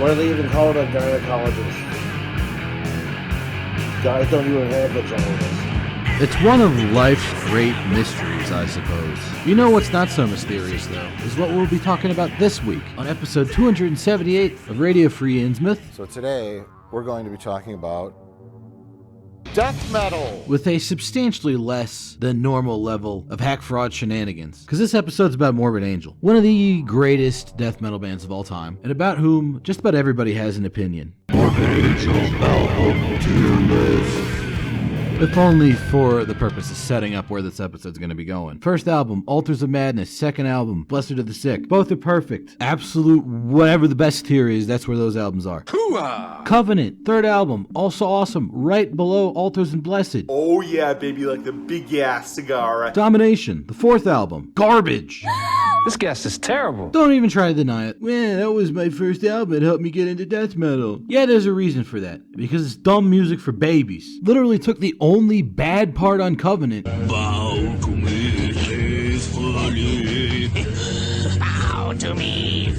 What do they even call it, a gynecologist? Guys don't even have vaginas. It's one of life's great mysteries, I suppose. You know what's not so mysterious, though, is what we'll be talking about this week on episode 278 of Radio Free Innsmouth. So today, we're going to be talking about death metal! With a substantially less than normal level of hack fraud shenanigans. Because this episode's about Morbid Angel, one of the greatest death metal bands of all time, and about whom just about everybody has an opinion. Morbid Angel album tier list. If only for the purpose of setting up where this episode's going to be going. First album, Altars of Madness. Second album, Blessed of the Sick. Both are perfect. Absolute, whatever the best tier is, that's where those albums are. Hoo-ah! Covenant. Third album, also awesome. Right below Altars and Blessed. Oh yeah, baby, like the big ass cigar. Domination. The fourth album, garbage. This guest is terrible. Don't even try to deny it. Man, that was my first album. It helped me get into death metal. Yeah, there's a reason for that. Because it's dumb music for babies. Literally took the only bad part on Covenant. Bow to me faithfully. Bow to me.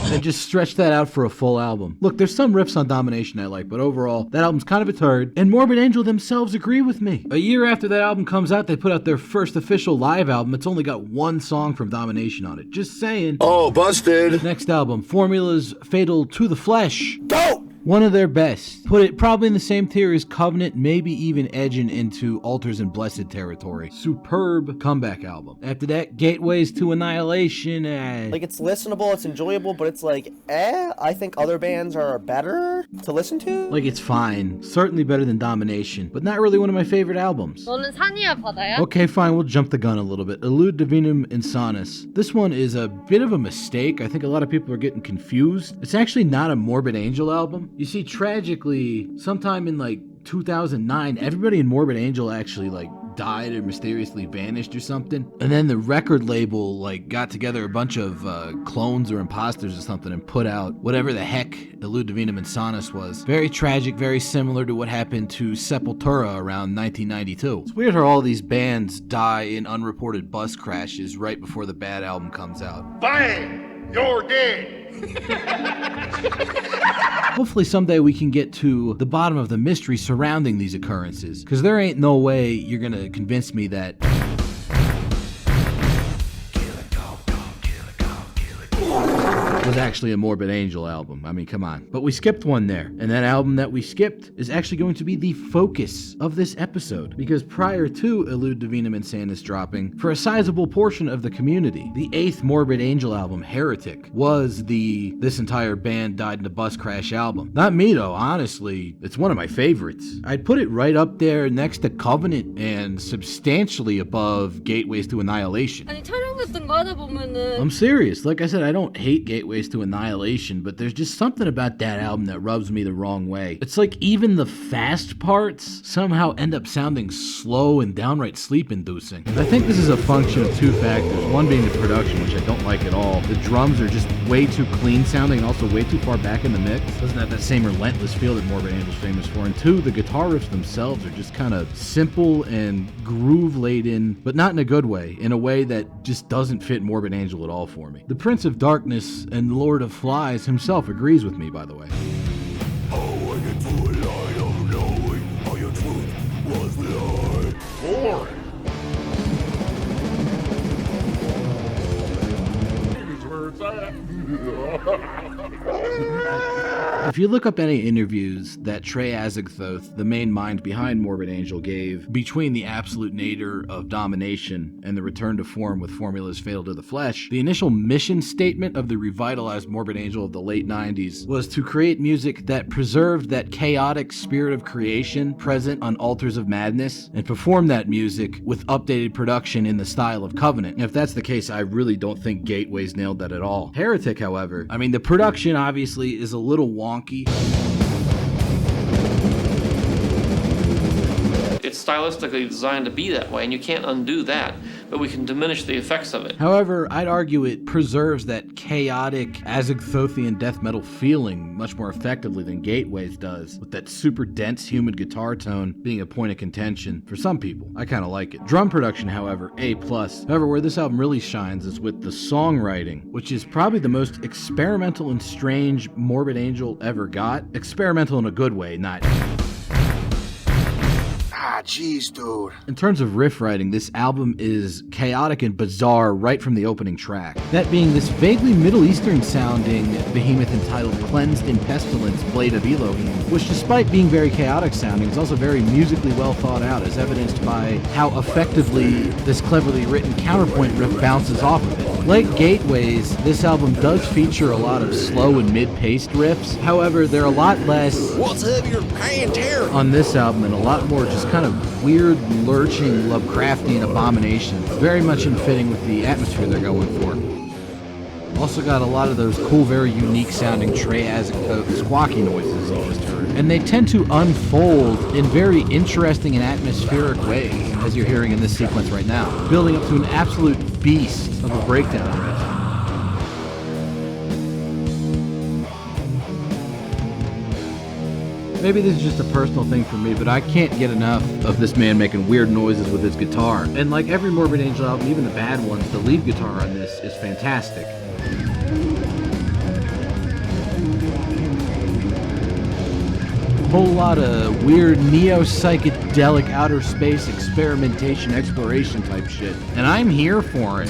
And just stretched that out for a full album. Look, there's some riffs on Domination I like, but overall, that album's kind of a turd. And Morbid Angel themselves agree with me. A year after that album comes out, they put out their first official live album. It's only got one song from Domination on it. Just saying. Oh, busted! Next album, Formula's Fatal to the Flesh. Go! One of their best. Put it probably in the same tier as Covenant, maybe even edging into Altars and Blessed territory. Superb comeback album. After that, Gateways to Annihilation. Like, it's listenable, it's enjoyable, but it's like, I think other bands are better to listen to? Like, it's fine. Certainly better than Domination, but not really one of my favorite albums. 너는 산이야 바다야? Okay, fine, we'll jump the gun a little bit. Illud Divinum Insanus. This one is a bit of a mistake. I think a lot of people are getting confused. It's actually not a Morbid Angel album. You see, tragically, sometime in like 2009, everybody in Morbid Angel actually like died or mysteriously vanished or something. And then the record label like got together a bunch of clones or imposters or something and put out whatever the heck Illud Divinum Insanus was. Very tragic, very similar to what happened to Sepultura around 1992. It's weird how all these bands die in unreported bus crashes right before the bad album comes out. Bang! You're dead! Hopefully someday we can get to the bottom of the mystery surrounding these occurrences, because there ain't no way you're gonna convince me that was actually a Morbid Angel album. I mean, come on. But we skipped one there. And that album that we skipped is actually going to be the focus of this episode. Because prior to Illud Divinum Insanus dropping, for a sizable portion of the community, the 8th Morbid Angel album, Heretic, was the This Entire Band Died in a Bus Crash album. Not me though, honestly. It's one of my favorites. I'd put it right up there next to Covenant and substantially above Gateways to Annihilation. 아니 촬영됐던 거 하다 보면은 I'm serious. Like I said, I don't hate Gateways to Annihilation, but there's just something about that album that rubs me the wrong way. It's like even the fast parts somehow end up sounding slow and downright sleep-inducing. I think this is a function of two factors. One being the production, which I don't like at all. The drums are just way too clean sounding and also way too far back in the mix. Doesn't have that same relentless feel that Morbid Angel's famous for. And two, the guitar riffs themselves are just kind of simple and groove-laden, but not in a good way, in a way that just doesn't fit Morbid Angel at all for me. The Prince of Darkness and Lord of Flies himself agrees with me, by the way. If you look up any interviews that Trey Azagthoth, the main mind behind Morbid Angel, gave between the absolute nadir of Domination and the return to form with Formula's Fatal to the Flesh, the initial mission statement of the revitalized Morbid Angel of the late 90s was to create music that preserved that chaotic spirit of creation present on Altars of Madness and perform that music with updated production in the style of Covenant. And if that's the case, I really don't think Gateways nailed that at all. Heretic, however, I mean, the production obviously is a little wonky. It's it's stylistically designed to be that way, and you can't undo that, but we can diminish the effects of it. However, I'd argue it preserves that chaotic, Azagthothian death metal feeling much more effectively than Gateways does, with that super dense, humid guitar tone being a point of contention for some people. I kind of like it. Drum production, however, A+. However, where this album really shines is with the songwriting, which is probably the most experimental and strange Morbid Angel ever got. Experimental in a good way, not... Jeez, dude. In terms of riff writing, this album is chaotic and bizarre right from the opening track. That being this vaguely Middle Eastern sounding behemoth entitled Cleansed in Pestilence, Blade of Elohim, which despite being very chaotic sounding is also very musically well thought out, as evidenced by how effectively this cleverly written counterpoint riff bounces off of it. Like Gateways, this album does feature a lot of slow and mid-paced riffs. However, they're a lot less What's up, your panther? on this album and a lot more just kind of weird, lurching, Lovecraftian abominations. Very much in fitting with the atmosphere they're going for. Also got a lot of those cool, very unique sounding Triassic squawky noises you just heard. And they tend to unfold in very interesting and atmospheric ways, as you're hearing in this sequence right now, building up to an absolute beast of a breakdown riff. Maybe this is just a personal thing for me, but I can't get enough of this man making weird noises with his guitar. And like every Morbid Angel album, even the bad ones, the lead guitar on this is fantastic. Whole lot of weird neo-psychedelic outer space experimentation exploration type shit. And I'm here for it.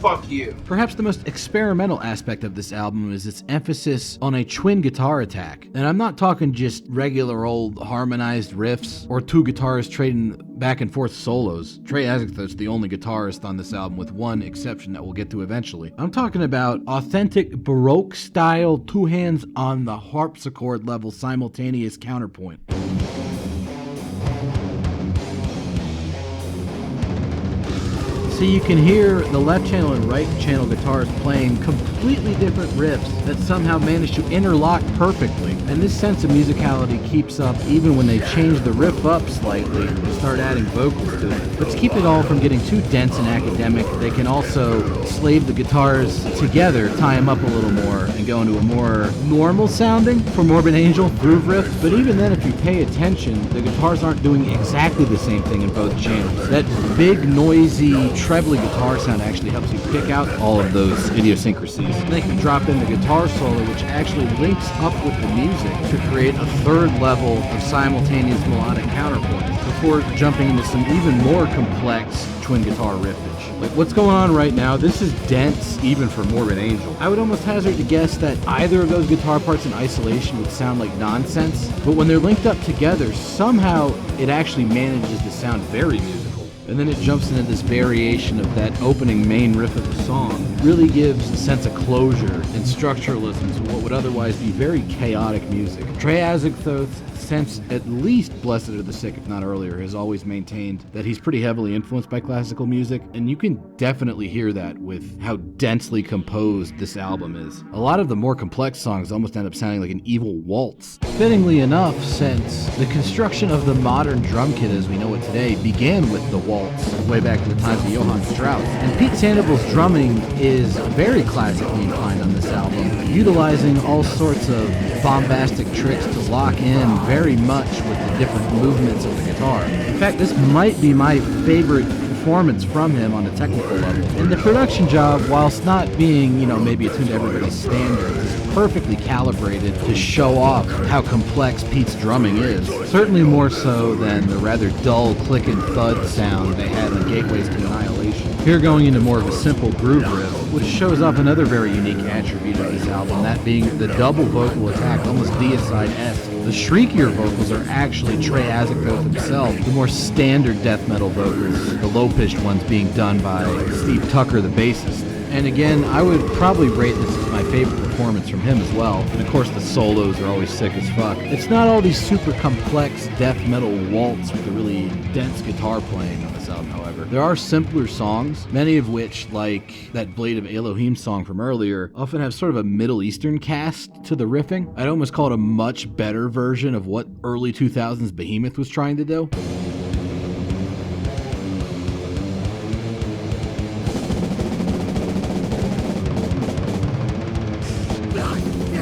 Fuck you. Perhaps the most experimental aspect of this album is its emphasis on a twin guitar attack. And I'm not talking just regular old harmonized riffs or two guitarists trading back and forth solos. Trey Azagthot's the only guitarist on this album, with one exception that we'll get to eventually. I'm talking about authentic Baroque style, two hands on the harpsichord level simultaneous counterpoint. So you can hear the left channel and right channel guitars playing completely different riffs that somehow manage to interlock perfectly. And this sense of musicality keeps up even when they change the riff up slightly and start adding vocals to it. But to keep it all from getting too dense and academic, they can also slave the guitars together, tie them up a little more, and go into a more normal sounding for Morbid Angel groove riff. But even then, if you pay attention, the guitars aren't doing exactly the same thing in both channels. That big, noisy, trebly guitar sound actually helps you pick out all of those idiosyncrasies. And they can drop in the guitar solo, which actually links up with the music to create a third level of simultaneous melodic counterpoint before jumping into some even more complex twin guitar riffage. Like what's going on right now, this is dense even for Morbid Angel. I would almost hazard to guess that either of those guitar parts in isolation would sound like nonsense, but when they're linked up together, somehow it actually manages to sound very musical. And then it jumps into this variation of that opening main riff of the song. Really gives a sense of closure and structuralism to what would otherwise be very chaotic music. Trey Azagthoth, since at least Blessed Are the Sick, if not earlier, has always maintained that he's pretty heavily influenced by classical music, and you can definitely hear that with how densely composed this album is. A lot of the more complex songs almost end up sounding like an evil waltz. Fittingly enough, since the construction of the modern drum kit as we know it today began with the waltz, way back in the times of Johann Strauss. And Pete Sandoval's drumming is very classically inclined on this album, utilizing all sorts of bombastic tricks to lock in very much with the different movements of the guitar. In fact, this might be my favorite performance from him on a technical level. And the production job, whilst not being, maybe attuned to everybody's standards, is perfectly calibrated to show off how complex Pete's drumming is. Certainly more so than the rather dull click and thud sound they had on Gateways to Annihilation. Here going into more of a simple groove riff, which shows off another very unique attribute of this album, that being the double vocal attack, almost deicide-esque. The shriekier vocals are actually Trey Azagthoth himself, the more standard death metal vocals, the low-pitched ones being done by Steve Tucker, the bassist. And again, I would probably rate this as my favorite performance from him as well. And of course the solos are always sick as fuck. It's not all these super complex death metal waltz with a really dense guitar playing on this album, however. There are simpler songs, many of which, like that Blade of Elohim song from earlier, often have sort of a Middle Eastern cast to the riffing. I'd almost call it a much better version of what early 2000s Behemoth was trying to do.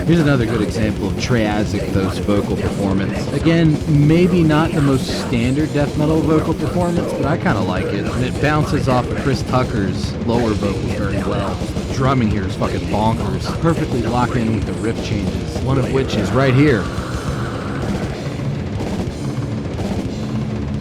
Here's another good example of Triazic-Thos vocal performance. Again, maybe not the most standard death metal vocal performance, but I kind of like it. And it bounces off of Chris Tucker's lower vocals very well. The drumming here is fucking bonkers. Perfectly locked in with the riff changes, one of which is right here.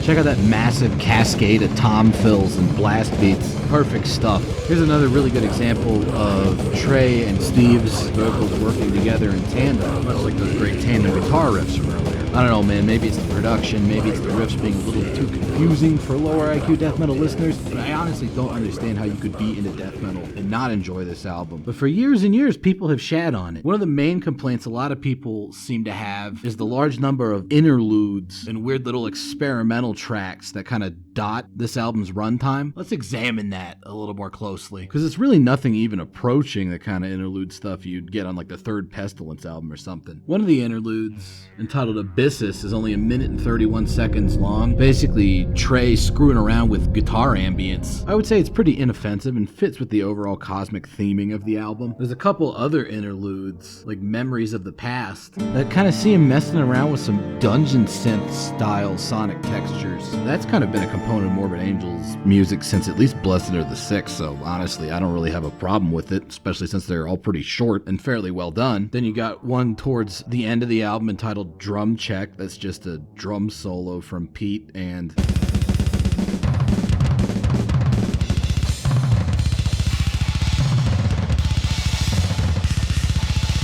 Check out that massive cascade of tom fills and blast beats. Perfect stuff. Here's another really good example of Trey and Steve's vocals working together in tandem, much like those great tandem guitar riffs from earlier. I don't know, man, maybe it's the production, maybe it's the riffs being a little too confusing for lower IQ death metal listeners, but I honestly don't understand how you could be into death metal and not enjoy this album. But for years and years, people have shat on it. One of the main complaints a lot of people seem to have is the large number of interludes and weird little experimental tracks that kind of dot this album's runtime. Let's examine that a little more closely, because it's really nothing even approaching the kind of interlude stuff you'd get on like the third Pestilence album or something. One of the interludes, entitled Abyssus, is only 1 minute and 31 seconds long. Basically, Trey screwing around with guitar ambience. I would say it's pretty inoffensive and fits with the overall cosmic theming of the album. There's a couple other interludes, like Memories of the Past, that kind of see him messing around with some dungeon synth style sonic textures. That's kind of been a component of Morbid Angel's music since at least Blessed Are the Sick, so honestly, I don't really have a problem with it, especially since they're all pretty short and fairly well done. Then you got one towards the end of the album entitled Drum Check, that's just a drum solo from Pete, and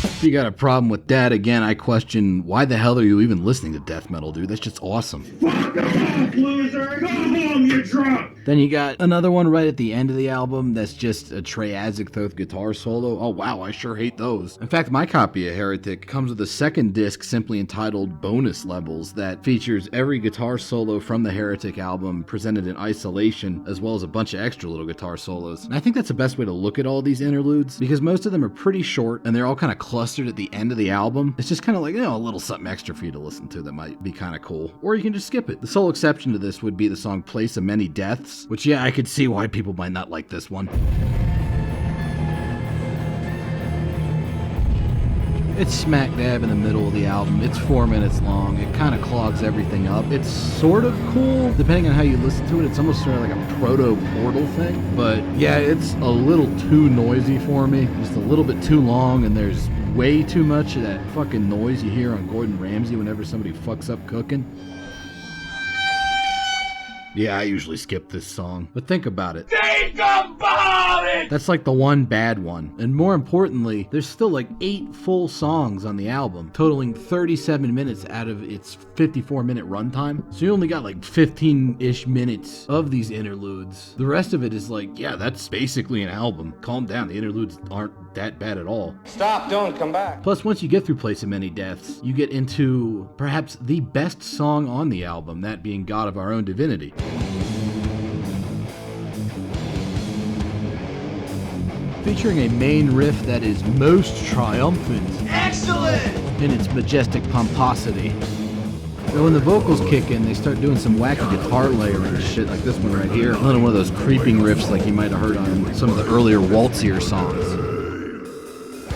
if you got a problem with that, again, I question why the hell are you even listening to death metal, dude? That's just awesome. Fuck off, loser! Go home, you're drunk! Then you got another one right at the end of the album that's just a Triazic-Thoth guitar solo. Oh wow, I sure hate those. In fact, my copy of Heretic comes with a second disc simply entitled Bonus Levels that features every guitar solo from the Heretic album presented in isolation, as well as a bunch of extra little guitar solos. And I think that's the best way to look at all these interludes, because most of them are pretty short and they're all kind of clustered at the end of the album. It's just kind of like, you know, a little something extra for you to listen to that might be kind of cool. Or you can just skip it. The sole exception to this would be the song Place of Many Deaths, which, yeah, I could see why people might not like this one. It's smack dab in the middle of the album. It's 4 minutes long. It kind of clogs everything up. It's sort of cool, depending on how you listen to it. It's almost sort of like a proto-Portal thing. But yeah, it's a little too noisy for me. Just a little bit too long, and there's way too much of that fucking noise you hear on Gordon Ramsay whenever somebody fucks up cooking. Yeah, I usually skip this song. But think about it. Think about it! That's like the one bad one. And more importantly, there's still like 8 full songs on the album, totaling 37 minutes out of its 54-minute runtime. So you only got like 15-ish minutes of these interludes. The rest of it is like, yeah, that's basically an album. Calm down, the interludes aren't that bad at all. Stop, don't come back. Plus, once you get through Place of Many Deaths, you get into perhaps the best song on the album, that being God of Our Own Divinity. Featuring a main riff that is most triumphant. Excellent! In its majestic pomposity. And when the vocals kick in, they start doing some wacky guitar layering and shit like this one right here. Another one of those creeping riffs like you might have heard on some of the earlier waltzier songs.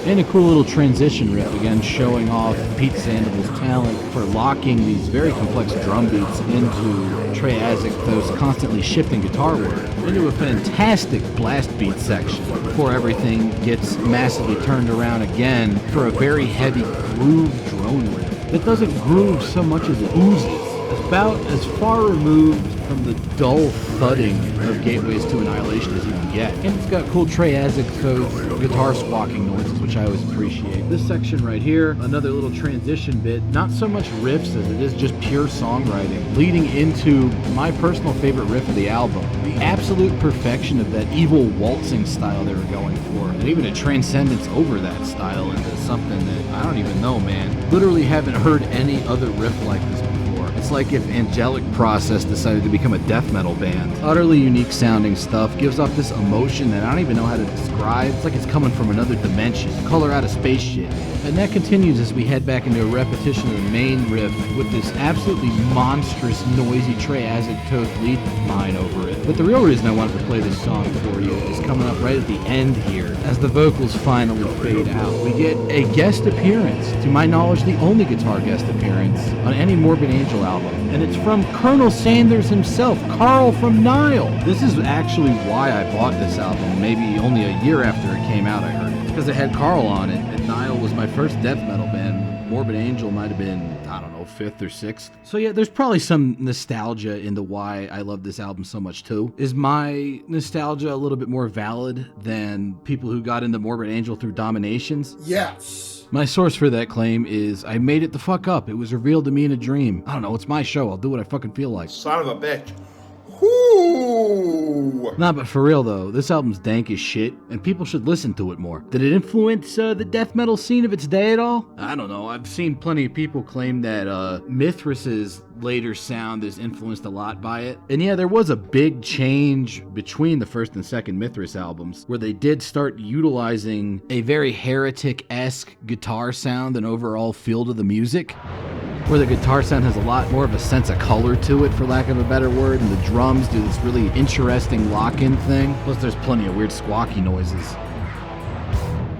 And a cool little transition riff, again showing off Pete Sandoval's talent for locking these very complex drum beats into Triazic-Thos constantly shifting guitar work into a fantastic blast beat section before everything gets massively turned around again for a very heavy groove drone riff that doesn't groove so much as it oozes. It's about as far removed from the dull thudding of Gateways to Annihilation as you can get. And it's got cool triassic guitar squawking noises, which I always appreciate. This section right here, another little transition bit, not so much riffs as it is just pure songwriting, leading into my personal favorite riff of the album. The absolute perfection of that evil waltzing style they were going for, and even a transcendence over that style into something that I don't even know, man. Literally haven't heard any other riff like this before. It's like if Angelic Process decided to become a death metal band. Utterly unique sounding stuff, gives off this emotion that I don't even know how to describe. It's like it's coming from another dimension, color out of space shit. And that continues as we head back into a repetition of the main riff with this absolutely monstrous, noisy triassic toad lead line over it. But the real reason I wanted to play this song for you is coming up right at the end here, as the vocals finally fade out. We get a guest appearance, to my knowledge the only guitar guest appearance on any Morbid Angel album. And it's from Colonel Sanders himself, Carl from Nile. This is actually why I bought this album, maybe only a year after it came out I heard it. Because it had Carl on it, and Nile was my first death metal band. Morbid Angel might have been, I don't know, 5th or 6th. So yeah, there's probably some nostalgia into why I love this album so much too. Is my nostalgia a little bit more valid than people who got into Morbid Angel through Dominations? Yes. My source for that claim is I made it the fuck up. It was revealed to me in a dream. I don't know, it's my show. I'll do what I fucking feel like. Son of a bitch. Whoo! Nah, but for real though, this album's dank as shit, and people should listen to it more. Did it influence the death metal scene of its day at all? I don't know. I've seen plenty of people claim that Mithras's later sound is influenced a lot by it. And yeah, there was a big change between the first and second Mithras albums, where they did start utilizing a very Heretic-esque guitar sound and overall feel to the music, where the guitar sound has a lot more of a sense of color to it, for lack of a better word, and the drums do this really interesting lock-in thing. Plus there's plenty of weird squawky noises.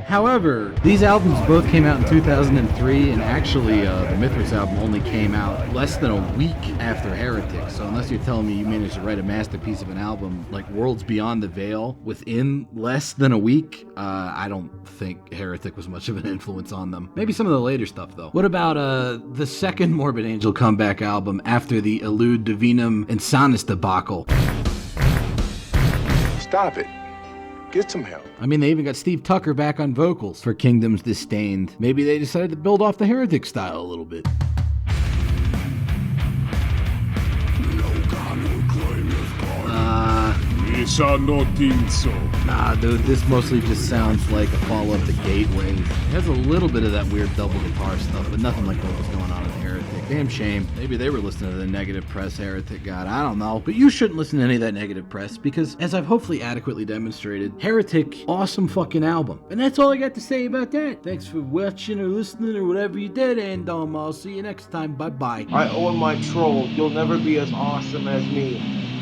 However, these albums both came out in 2003, and actually the Mithras album only came out less than a week after Heretic, so unless you're telling me you managed to write a masterpiece of an album like Worlds Beyond the Veil within less than a week, I don't think Heretic was much of an influence on them. Maybe some of the later stuff though. What about the second Morbid Angel comeback album after the Illud Divinum Insanus debacle? Stop it. Get some help. I mean, they even got Steve Tucker back on vocals for Kingdoms Disdained. Maybe they decided to build off the Heretic style a little bit. Nah, dude, this mostly just sounds like a follow-up to Gateways. It has a little bit of that weird double guitar stuff, but nothing like what was going on in Heretic. Damn shame. Maybe they were listening to the negative press Heretic got. I don't know. But you shouldn't listen to any of that negative press, because as I've hopefully adequately demonstrated, Heretic, awesome fucking album. And that's all I got to say about that. Thanks for watching or listening or whatever you did, and I'll see you next time. Bye-bye. I own my troll. You'll never be as awesome as me.